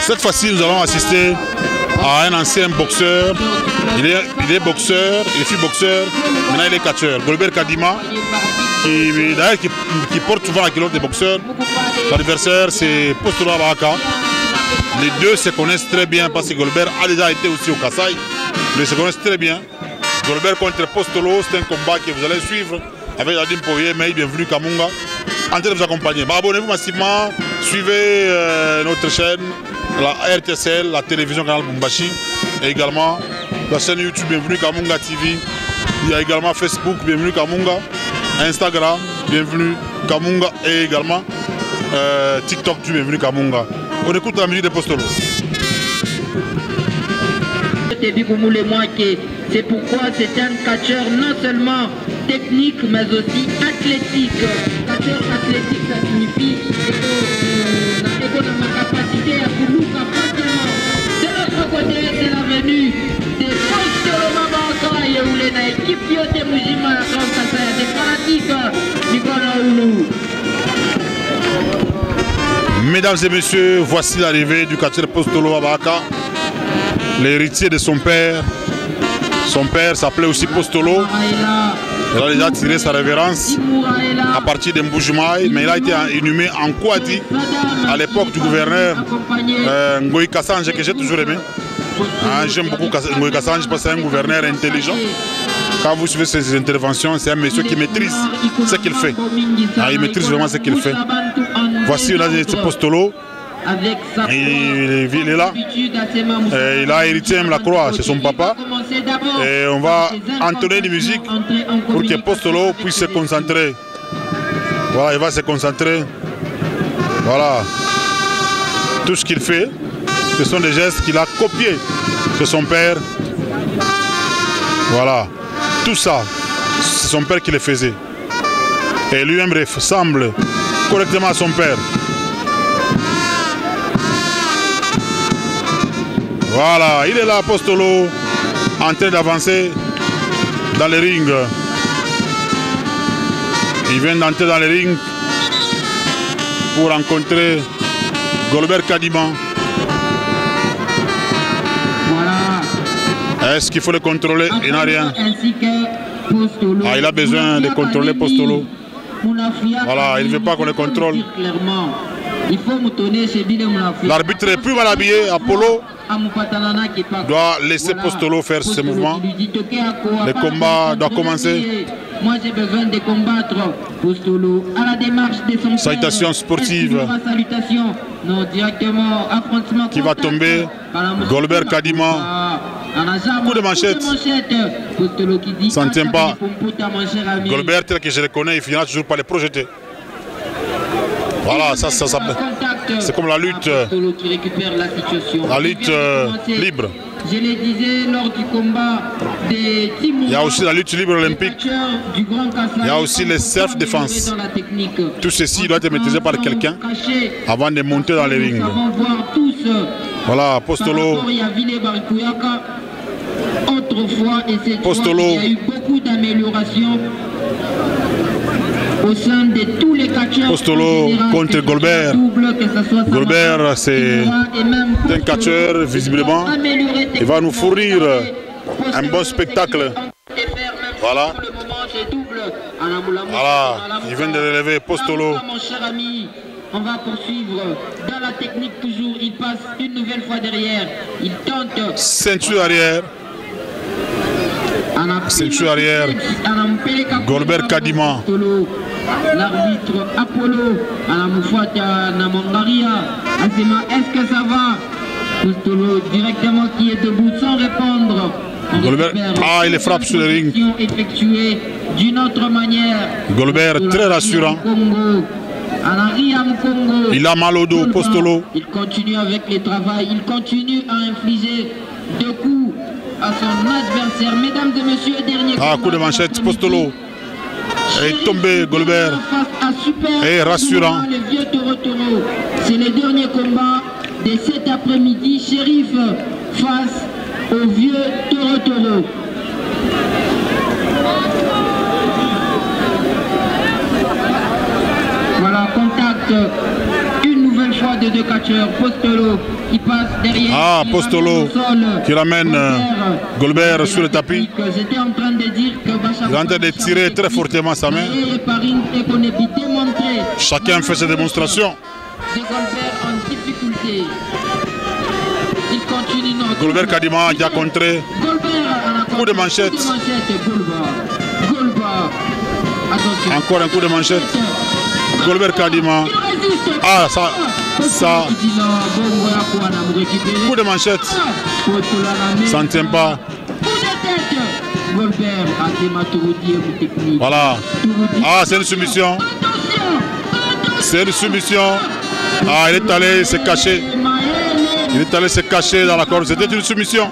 Cette fois-ci, nous allons assister à un ancien boxeur. Il est boxeur, il fut boxeur, maintenant il est catcheur. Golbert Kadima, qui porte souvent la culotte des boxeurs. L'adversaire, c'est Postolo Abaka. Les deux se connaissent très bien parce que Golbert a déjà été aussi au Kassai. Ils se connaissent très bien. Golbert contre Postolo, c'est un combat que vous allez suivre avec Nadim Poirier, mais bienvenue Kamunga. En train de vous accompagner. Abonnez-vous massivement, suivez notre chaîne, la RTSL, la télévision Canal Bumbashi, et également la chaîne YouTube Bienvenue Kamunga TV. Il y a également Facebook Bienvenue Kamunga, Instagram Bienvenue Kamunga et également TikTok du Bienvenue Kamunga. On écoute la musique de Postolo. C'est pourquoi c'est un catcheur non seulement technique mais aussi athlétique. Catcheur athlétique, ça signifie que ma capacité à Koulouka facilement. De l'autre côté, c'est la venue des Postolo Mabaka et où les équipes de Mujima, des fanatiques Nicolas. Mesdames et messieurs, voici l'arrivée du catcheur Postolo Abaka, l'héritier de son père. Son père s'appelait aussi Postolo. Il a déjà tiré sa révérence à partir d'Mboujumaï, mais il a été inhumé en Kouati à l'époque du gouverneur Ngoï Kassange, que j'ai toujours aimé. J'aime beaucoup Ngoï Kassange parce que c'est un gouverneur intelligent. Quand vous suivez ses interventions, c'est un monsieur qui maîtrise ce qu'il fait. Il maîtrise vraiment ce qu'il fait. Voici Postolo. Il est là. Il a hérité même la croix chez son papa. Et on va entonner des musiques pour que Postolo puisse se concentrer. Voilà, il va se concentrer. Voilà. Tout ce qu'il fait, ce sont des gestes qu'il a copiés de son père. Voilà. Tout ça, c'est son père qui le faisait. Et lui-même ressemble correctement à son père. Voilà, il est là, Postolo, en train d'avancer dans le ring. Il vient d'entrer dans le ring pour rencontrer Golbert Kadima. Voilà. Est-ce qu'il faut le contrôler? Il n'a rien. Il a besoin de contrôler Postolo. Voilà, il ne veut pas qu'on le contrôle. L'arbitre est plus mal habillé, Apollo doit laisser Postolo faire ce mouvement. Le combat doit commencer. Moi j'ai besoin de combattre Postolo à la démarche de son salutation sportive qui va tomber. Golbert Kadima. Coup de manchette. Ça ne tient pas. Golbert, tel que je le connais, il finira toujours par les projeter. Voilà, ça c'est comme la lutte libre. Je le disais lors du combat des Timouras. Il y a aussi la lutte libre olympique. Il y a aussi les self-défense. Tout ceci doit être maîtrisé par quelqu'un avant de monter dans les rings. Voilà, Postolo. Postolo. Il y a eu beaucoup d'améliorations au sein de tous les catcheurs. Postolo contre Golbert. Golbert, c'est un catcheur, visiblement. Il va nous fournir un bon spectacle. Voilà. Voilà, il vient de relever Postolo. Mon cher ami, on va poursuivre dans la technique toujours. Il passe une nouvelle fois derrière. Il tente. Ceinture arrière. Ceinture arrière. Golbert Kadima. L'arbitre Apollo à la Moufouata Namangaria. Est-ce que ça va? Postolo directement qui est debout sans répondre. Golbert, il frappe sur le ring. Effectué d'une autre manière. Golbert très rassurant. Il a mal au dos, Postolo. Il continue avec les travail. Il continue à infliger 2 coups à son adversaire. Mesdames et messieurs, dernier coup de manchette, Postolo. est tombé, Golbert. Et rassurant. C'est le dernier combat de cet après-midi. Shérif face au vieux Toro. Voilà, contact une nouvelle fois de deux catcheurs. Postolo qui passe derrière. Ah, Postolo qui ramène Goldberg sur le tapis. J'étais en train de dire que il est en train de tirer très fortement sa main. Chacun fait ses démonstrations. Goldberg en difficulté. Il continue. Goldberg Kadima qui a contré. Coup de manchette. Encore un coup de manchette. Goldberg Kadima. Ah, ça. Coup de manchette. Ça ne tient pas. Voilà. Ah, c'est une soumission. C'est une soumission. Ah, il est allé se cacher. Il est allé se cacher dans la corde. C'était une soumission.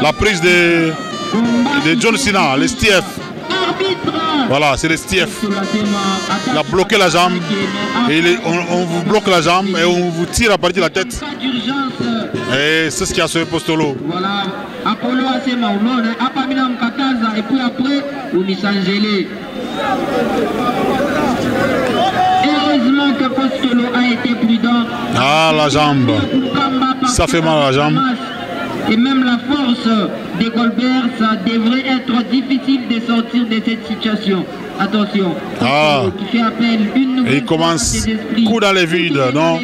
La prise de John Cena, les STF. Voilà, c'est les STF. Il a bloqué la jambe. Et on vous bloque la jambe et on vous tire à partir de la tête. Et c'est ce qui a sauvé Postolo. Voilà. Apollo a ses mains. Et puis après, on y s'engelé. Heureusement que Postolo a été prudent. Ah, la jambe. Ça fait mal à la jambe. Et même la force de Goldberg, ça devrait être difficile de sortir de cette situation. Attention. Ah. Qui fait appel une nouvelle. Et il commence coup dans les vides, non?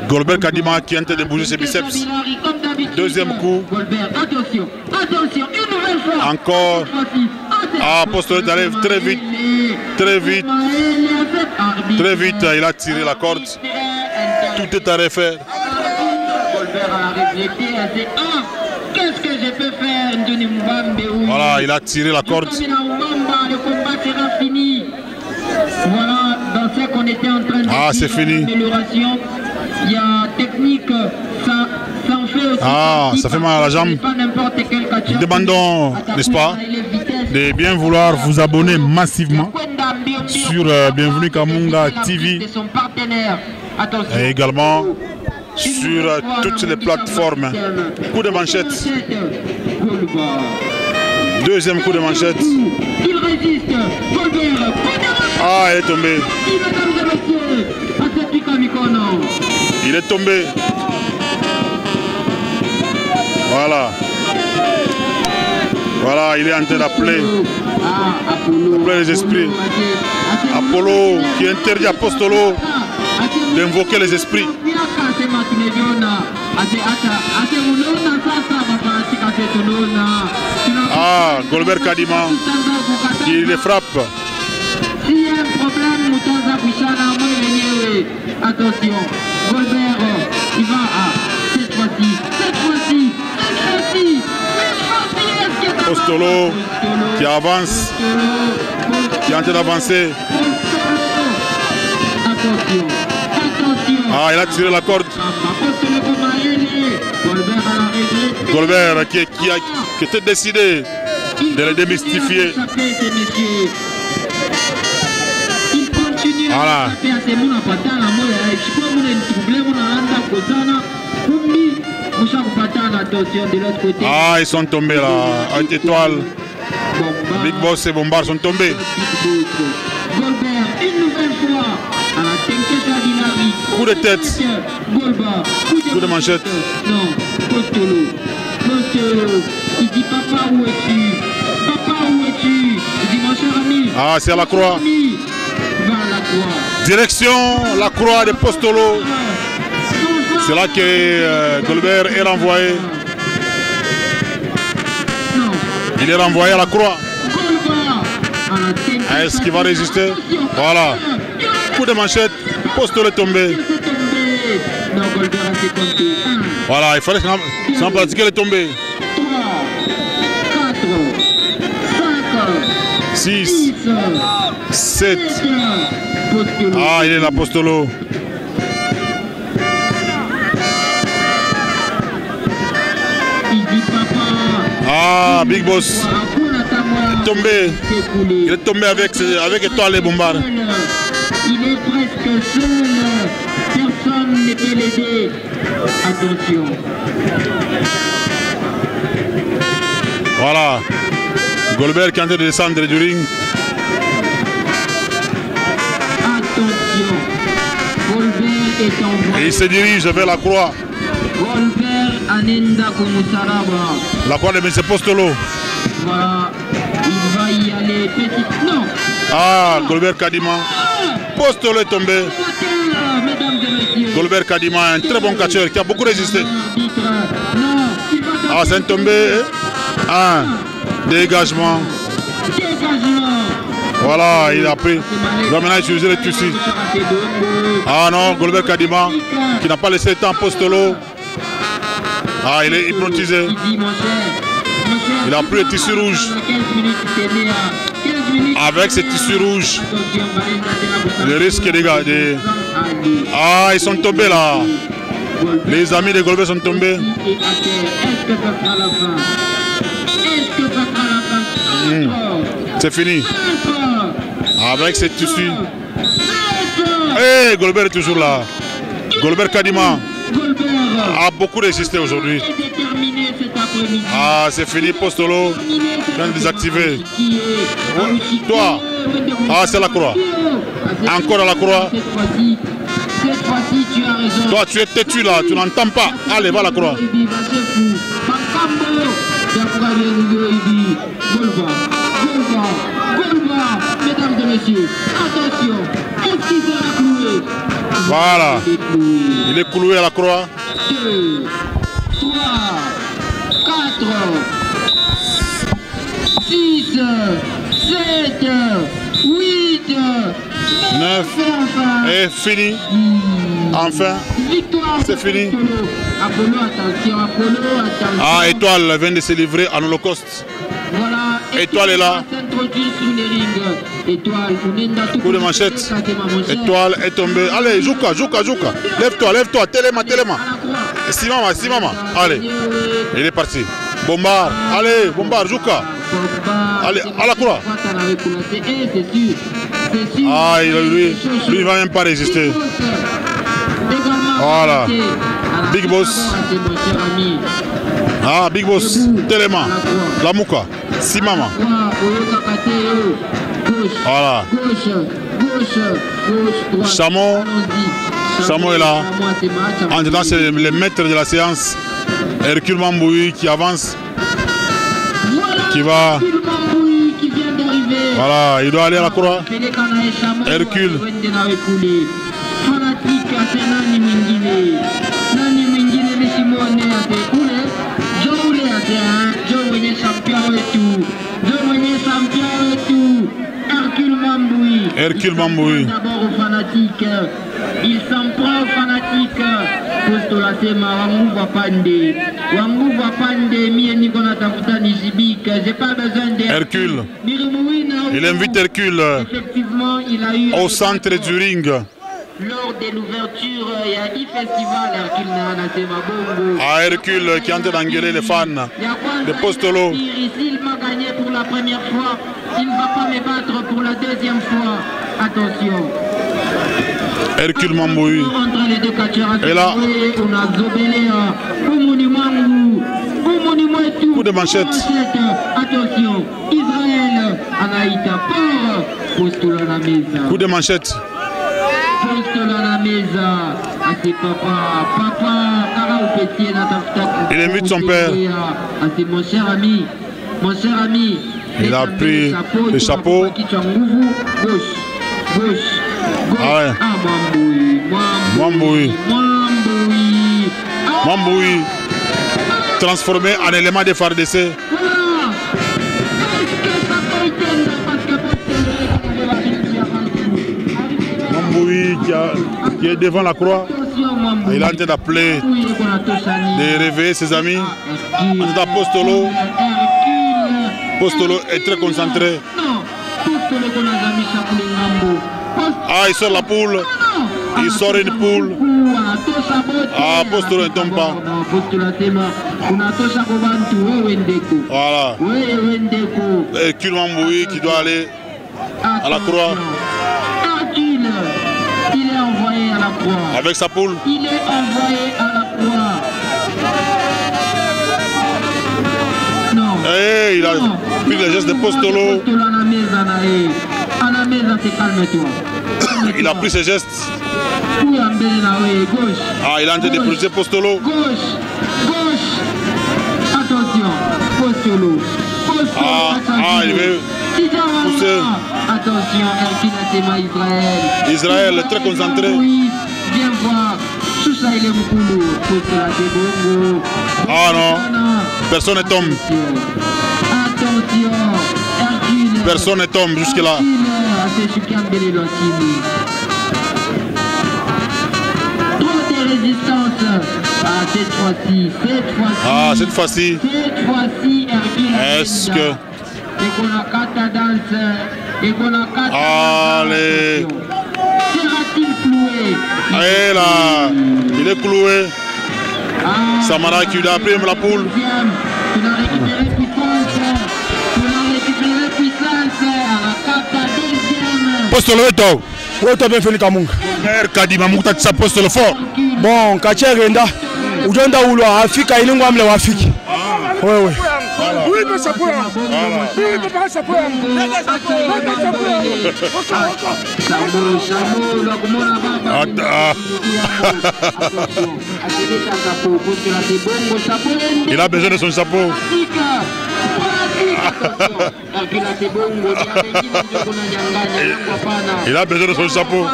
Goldberg Kadima qui est en train de bouger ses biceps. Deuxième coup. Goldberg, attention, attention, une nouvelle fois. Encore. Ah, Postolo est allé très vite. Très vite. Très vite, il a tiré la corde. Tout est à refaire. Goldberg a réfléchi à ses qu'est-ce que je peux faire, Johnny Mbambe? Voilà, il a tiré la corde. Le combat sera fini. Voilà, dans ce qu'on était en train de dire. Ah, c'est fini. Amélioration. Il y a technique, ça en fait aussi. Ah, ça fait mal à la jambe. Nous demandons, n'est-ce pas, de bien vouloir vous abonner massivement sur Bienvenue Kamunga TV et également sur toutes les plateformes. Coup de manchette. Deuxième coup de manchette. Ah, il est tombé. Il est tombé. Voilà. Voilà, il est en train d'appeler les esprits. Apollo qui interdit à Postolo d'invoquer les esprits. Ah, Goldberg Kadima qui les frappe. S'il y a un problème, attention, Goldberg, il va cette fois-ci. Postolo qui avance, qui est en train d'avancer. Ah, il a tiré la corde. Goldberg qui était décidé de les démystifier. Voilà. Ah, ils sont tombés là. Avec étoile. Big Boss et Bombard sont tombés. Coup de tête. Coup de manchette. Non, Postolo. Il dit papa où es-tu? Papa où es-tu? Il dit mon cher ami. Ah, c'est à la croix. Direction la croix de Postolo. C'est là que Goldberg est renvoyé. Il est renvoyé à la croix. Est-ce qu'il va résister? Voilà. Coup de manchette. Postolo est tombé. Voilà, il fallait s'en pratiquer les tombées. 6, 7. Ah, il est là, Postolo. Ah, Big Boss est tombé. Il est tombé avec étoile et bombard. Il est presque seul. Personne ne peut l'aider. Attention. Voilà. Goldberg qui est en train de descendre du ring. Attention. est envoyé. Et il se dirige vers la croix. Golbert Anenda Komusaraba. La croix de M. Postolo. Voilà, il va y aller petit. Non. Ah, Golbert Kadima. Postolo est tombé. Mesdames et messieurs. Golbert Kadima, un très bon catcheur qui a beaucoup résisté. Ah, c'est un tombé. Un dégagement. Voilà, il a pris. Il va maintenant utiliser le tissu. Ah non, Golbert Kadima qui n'a pas laissé le temps Postolo. Ah, il est hypnotisé. Il a pris le tissu rouge. Avec ce tissu rouge, le risque de... Ah, ils sont tombés là. Les amis de Golbert sont tombés. C'est fini. Avec ce tissu. Hey, Golbert est toujours là. Golbert Kadima a beaucoup résisté aujourd'hui. Ah, c'est fini, Postolo vient de désactiver. Toi, ah, c'est la croix. Encore à la croix. Toi, tu es têtu là, tu n'entends pas. Allez, va à la croix. Mesdames et messieurs, attention, est-ce qu'il sera cloué? Voilà, il est cloué à la croix. 2, 3, 4, 6, 7, 8, 9, et fini. Enfin, c'est fini. Apollo, attention, Apollo, attention. Ah, Étoile vient de se livrer à l'Holocauste. Voilà, Étoile est là. Coup de manchette. Étoile est tombée. Allez, Jouka. Lève-toi. Téléma. Simama. Allez, il est parti. Bombard. Allez, Bombard, Jouka. Allez, à la croix. Ah, lui, il ne va même pas résister. Voilà. Big Boss. Ah, Big Boss. Téléma. La Mouka. Simama. Voilà. Chamo est là. En dedans, c'est le maître de la séance. Hercule Mamboui qui avance. Qui va. Voilà, il doit aller à la croix. Hercule. Hercule Mamboui. D'abord aux fanatiques. Il s'en prend aux fanatiques. J'ai pas besoin d'Hercule. Hercule. Il invite Hercule au centre du ring. Lors de l'ouverture, il y a un festival Hercule Nana. Ah, Hercule qui est en train d'engueuler les fans de Postolo. S'il m'a gagné pour la première fois, il ne va pas me battre pour la deuxième fois. Attention. Hercule Mamboui. Entre les deux catcheurs, et là, on a Zobelé, coup de manchette. Attention, Israël, Anaïta Port, Postolo à la mesa. Coup de manchette. Postolo à la mesa. Ah, c'est papa, Kara ou Petit, il invite son père. Ah, c'est mon cher ami. Il a pris le chapeau. Gauche. Ah ouais. Ah, Mamboui. Transformé en élément de FARDC. Mamboui qui est devant la croix. Il a en train d'appeler, de réveiller ses amis. En Postolo. Postolo est très concentré. Ah, il sort la poule. Il sort une poule. Ah, Postolo ne tombe pas. Voilà. Hercule Mamboui qui doit aller à la croix. Il est envoyé à la croix. Avec sa poule. Il est envoyé à la croix. Non. Hey, il a pris le geste de Postolo. Il a pris ses gestes. Ah, il a en train de projeter Postolo. Gauche. Attention, Postolo. Ah, il veut pousser. Attention, Hercule Atema Israël. Israël, très concentré. Oui, viens voir. Sousa il est Moukoulou. Postola Tebongo. Ah non, personne ne tombe. Attention, Hercule. Personne ne tombe jusque-là. Trop de résistance. Ah, cette fois-ci. Ah, cette fois-ci. Cette fois-ci, Hercule. Est-ce que... Allez. Sera-t-il cloué? Et là, il est cloué. Samara qui lui a pris la poule. Tu l'as récupéré puissance. À la carte deuxième. Postolo est top. Oui, tu as bien fait Kamunga. Mère Kadima Moukta Tsa Postolo fort. Bon, Katia Renda. Ujenda Ulo, Afrika, il est un peu Afrique. Oui, oui. Oui, mais ça peut. Oui, mais pas ça peut. Il a besoin de son chapeau. Il a besoin de son chapeau.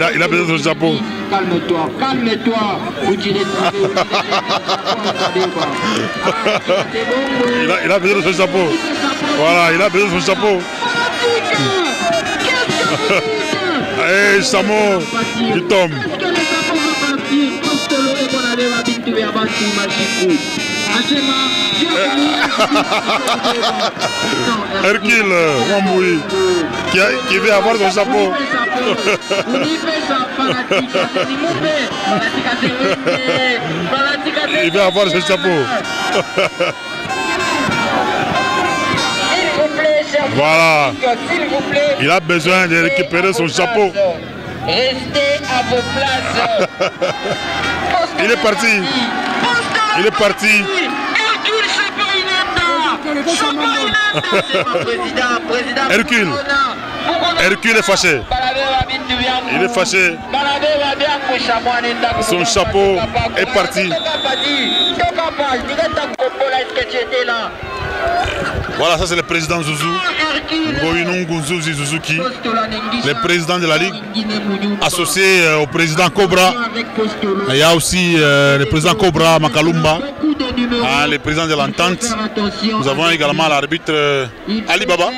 Il a besoin de son chapeau. Calme-toi. Il a besoin de son chapeau. Voilà, il a besoin de son chapeau. Eh, Samo, il tombe. Hercule, Wamboui, qui veut avoir son chapeau. Il veut avoir son chapeau. Voilà. Il a besoin de récupérer son chapeau. Restez à vos places. Il est parti. Il est parti. Hercule. Hercule est fâché. Il est fâché. Son chapeau est parti. Voilà, ça c'est le président Zouzou. Ngoyinungu Zuzi Suzuki, le président de la Ligue, associé au président Cobra. Il y a aussi le président Cobra Makalumba, le président de l'entente. Nous avons également l'arbitre Ali Baba.